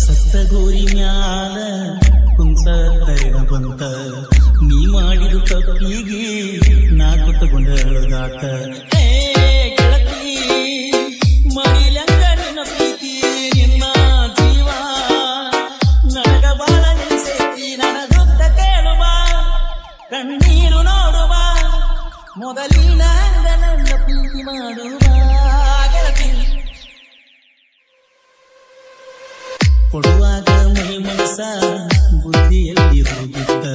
ಸತ್ತಗೋರಿ ಮ್ಯಾಲ ಕುಂತ ತರಿನ ಬಂತ ನೀ ಮಾಡಿದ ತಪ್ಪಿಗೆ ನಾ ಕುತ್ತಗೊಂಡ ಅಳಗಾಟ ಗೆಳತಿ ಮರಿಲಂಗ ನಿನ್ನ ಪ್ರೀತಿ ನಿನ್ನ ಜೀವ ನನಗ ಬಾಳ ನೆನೆಸೈತಿ ನನಗೊತ್ತ ಕೇಳುವ ಕಣ್ಣೀರು ನೋಡುವ ಮೊದಲಿನ ನನ್ನ ಪ್ರೀತಿ ಮಾಡುವ ಗೆಳತಿ ಕೊಡುವಾಗ ಮೈ ಮನಸ ಬುದ್ಧಿಯಲ್ಲಿ ಹೋಗಿತ್ತ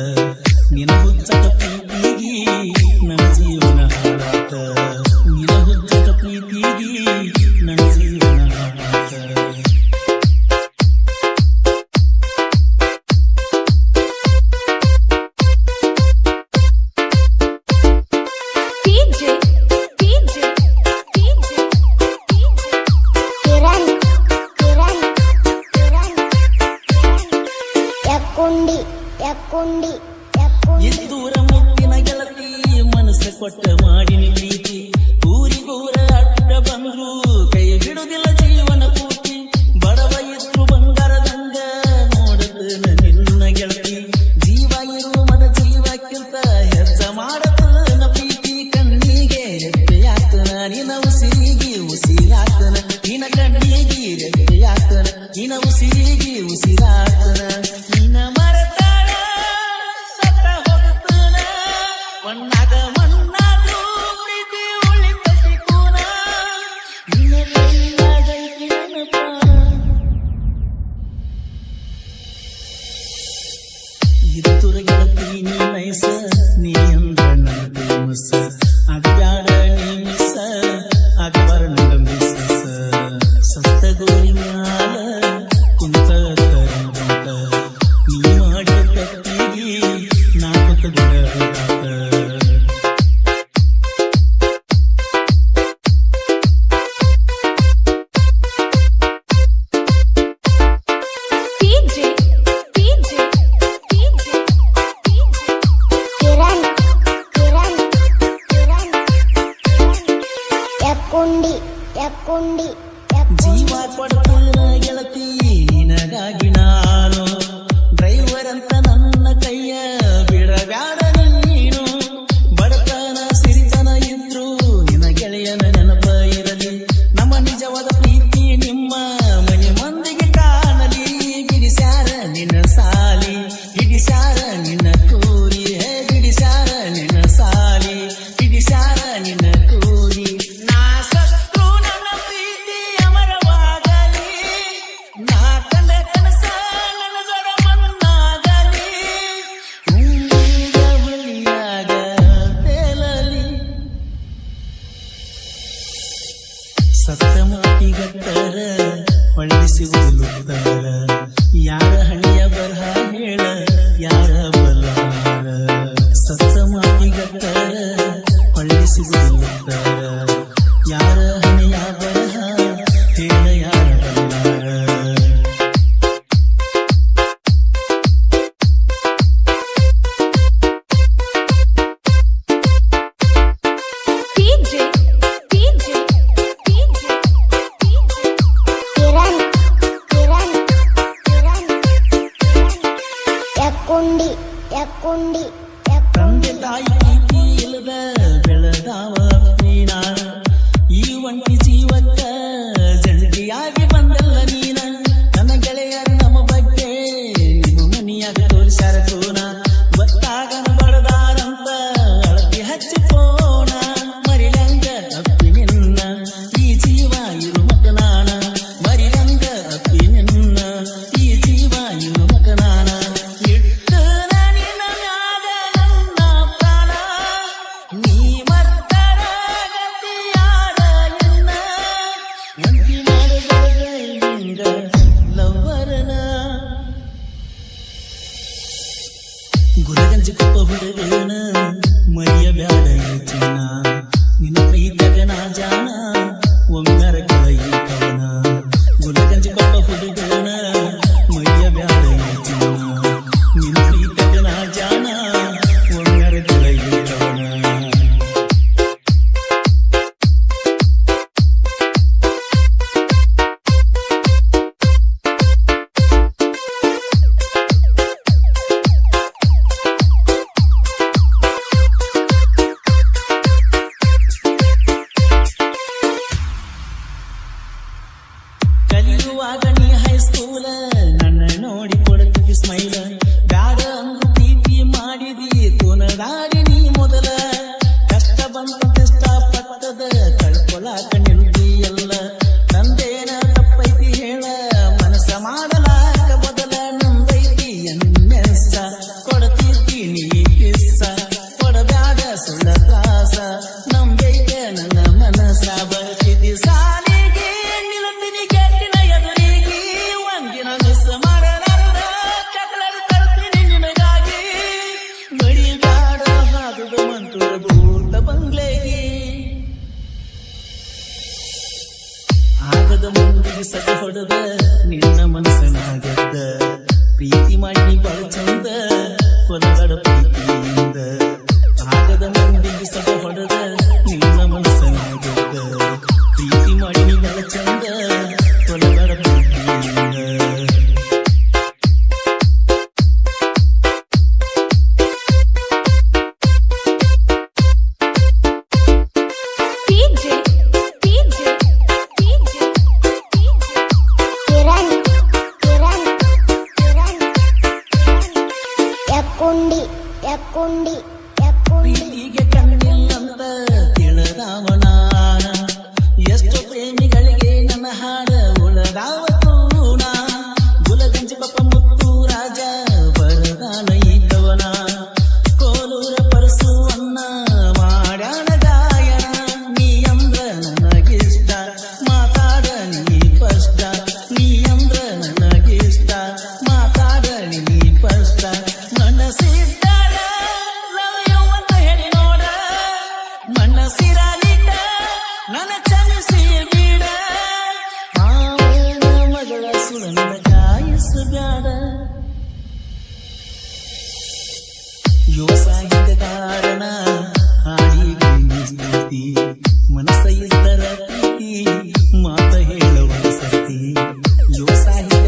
ನಿನ ಹುಚ್ಚಟ ಪ್ರೀತಿಗೆ ನನ್ನ ಜೀವನ ಹಾಳಾತ ನಿನ ಹುಚ್ಚಟ ಪ್ರೀತಿಗೆ ನನ್ನ ಜೀವನ ಹಾಳಾತ ಎದ್ದೂರ ಮುತ್ತಿನ ಗೆಳತಿ ಮನಸ್ಸ ಕೊಟ್ಟ ಮಾಡಿನ ಪ್ರೀತಿ ಊರಿಗೂರ ಅಡ್ಡ ಬಂದ್ರು ಕೈ ಬಿಡುದಿಲ್ಲ ಜೀವನ ಪೂರ್ತಿ ಬಡವ ಇದ್ರು ಬಂಗಾರದಂಗ ನೋಡದ ನಿನ್ನ ಗೆಳತಿ ಜೀವ ಇರುವ ಮನ ಜೀವಕ್ಕಿಂತ ಹೆಚ್ಚ ಮಾಡತನ ಪ್ರೀತಿ ಕಣ್ಣಿಗೆ ರೆಪ್ಪೆಯಾತನ ನಿನ್ನ ಉಸಿರಿಗೆ ಉಸಿರಾತನ ನಿನ್ನ ಕಣ್ಣಿಗೆ ರೆಪ್ಪೆಯಾತನ ನಿನ್ನ ಉಸಿರಿಗೆ ಉಸಿರಾತನ ನಿನ್ನ ಮಣ್ಣಾಗ ಮಣ್ಣಾದ್ರೂ ಪ್ರೀತಿ ಉಳಿತ ಸಿಕ್ಕೂನ ನಿನ್ನ ಕೈಯಾಗೈತಿ ನೆನಪ ಇತ್ತುರ ಗೆಳತಿ ನೀ ನೈಸ ನೀ ಅಂದ್ರ ನನ್ನ ಫೇಮಸ್ ಅದ್ಯಾಡ ನೀ ಮಿಸ್ ಅಕ್ಬರ್ ನನ್ನ ಮಿಸ್ಸಸ್ ಸತ್ತಗೋರಿ ಮ್ಯಾಲ ಕುಂತ ತರಂತ ನೀ ಮಾಡಿದ ತಪ್ಪಿಗೆ ನಾ ಕುತ್ತಗೊಂಡ ಜೀವ ಕೊಡ್ತೀನ ಗೆಳತಿ ನಿನಗಾಗಿ ನಾನು ಡ್ರೈವರ್ ಅಂತ ನನ್ನ ಕೈಯ ಬಿಡಬ್ಯಾಡ ನೀನು ಬಡತನ ಸಿರಿತನ ಇದ್ರು ನಿನ್ನ ಗೆಳೆಯನ ನೆನಪ ಇರಲಿ ನಮ್ಮ ನಿಜವಾದ ಪ್ರೀತಿ ನಿಮ್ಮ ಮನೆ ಮಂದಿಗೆ ಕಾಣಲಿ ಬಿಡಿಸ್ಯಾರ ನಿನ್ನ ಸಾಲಿ ಹಿಡಿಸ್ಯಾರ ನಿನ್ನ ಕೂರಿ ಬಿಡಿಸ್ಯಾರ ನಿನ್ನ ಸಾಲಿ ಹಿಡಿಸ್ಯಾರ ನಿನ್ನ ಕೂರಿ ಸತ್ತ ಮಾತಿಗಟ್ಟರ ಹೊಳ್ಳಿ ಸಿಗುತ್ತಲ ಯಾರ ಹಣಿಯ ಬರಹ ಹೇಳ ಯಾರ ಬಲ್ಲಾರ ಸತ್ತ ಮಾತಿಗಟ್ಟರ ಹೊಳ್ಳಿ ಸಿಗುತ್ತಲ ಯಾರ ಹಣಿಯ ಬರಹ ಹೇಳ ಯಾರ ಬಲ್ಲಾರ ಕಲಿಯುವಾಗ ನೀ ಹೈಸ್ಕೂಲ ನನ್ನ ನೋಡಿ ಕೊಡ್ತೀವಿ ಸ್ಮೈಲ ಬ್ಯಾಡ ಅಂದು ಪ್ರೀತಿ ಮಾಡಿದಿ ತುನದಾಡಿ ನೀ ಮೊದಲ ಕಷ್ಟ ಬಂದ ಕಷ್ಟ ಪಟ್ಟದ ಕಳ್ಕೊಳಾಕ ನಿಲ್ದಿ ಎಲ್ಲ ನಂದೇನ ತಪ್ಪೈತಿ ಹೇಳ ಮನಸ ಮಾಡಲಾಕ ಬದಲ ನಂದೈತಿ ಎನ್ನೆಸ ಕೊಡ್ತಿರ್ತಿ ನೀ ಕಿಸ್ಸ ಕೊಡಬ್ಯಾಡ ಸುಳ್ಳ ತ್ರಾಸ ನಂಬೈಕ ನನ್ನ ಮನಸ ಬರ್ತಿದ್ದಿ ಸಾಲಿಗೆ ನಿಲುತ್ತಿನಿ ಗೆಟ್ಟಿನ ಎದುರಿಗೆ ಒಂದಿನ ಮಿಸ್ ಮಾಡಲಾರದ ಚಕಲದ ತರ್ತೀನಿ ನಿನಗಾಗಿ ಬಡಿಗಾಡ ಹಾದುದ ಮಂಟುರ ಭೂತ ಬಂಗ್ಲೆಗೆ ಆಗದ ಮುಂದಿಗೆ ಸಕ ಹೊಡೆದ ನಿನ್ನ ಮನಸ್ಸನಾಗದ್ದ ಪ್ರೀತಿ ಮಾಡಿ ಬಾಳ ಚಂದ ಕೊಲಗಡ ಪ್ರೀತಿಯಿಂದ ಆಗದ ಮುಂದಿಗೆ ಸಕ ಹೊಡೆದ ನಿನ್ನ ಮನಸ್ಸನಾಗದ್ದ ಪ್ರೀತಿ ಮಾಡಿ ಬಾಳ ಚಂದ ಕೊಲಗಡ ಪ್ರೀತಿಯಿಂದ ಯಾಕುಂಡಿ ಪ್ರೀತಿಗೆ ಕಣ್ಣಿಲ್ಲಂತ ತಿಳಿದವನ ಎಷ್ಟು ಪ್ರೇಮಿಗಳಿಗೆ ನನ್ನ ಹಾಡ ಉಳದಾವ ತೂಣ ಗುಲಗಂಜಿ ಪಪ್ಪ ಮುತ್ತು ರಾಜ ಬರದಾನ ಇದ್ದವನ ಕೋಲೂರ ಪರಸುವನ್ನ ಮಾಡ್ಯಾನ ಗಾಯನ ನೀ ಅಂದ್ರ ನನಗಿಷ್ಟ ಮಾತಾಡ ನೀ ಫಷ್ಟ ನೀ ಅಂದ್ರ ನನಗಿಷ್ಟ ಮಾತಾಡ ನೀ ಫಷ್ಟ ಮನಸ್ಸಿದ್ದಾರ ರವಿಯು ಅಂತ ಹೇಳಿ ನೋಡ ಮನಸ್ಸಿರಾಲಿಟ್ಟ ನನ್ನ ಕ್ಷಮಿಸಿ ಬಿಡ ಮಾವನ ಮಗಳ ಸುಳನ್ನ ಕಾಯಿಸಬ್ಯಾಡ ಯುವ ಸಾಹಿತ್ಯಗಾರನ ಹಾಡಿಗೆ ನಿಸ್ತೈತಿ ಮನಸ್ಸ ಇದ್ದರ ಪ್ರೀತಿ ಮಾತ ಹೇಳುವ ಸತಿ ಯುವ ಸಾಹಿತ್ಯ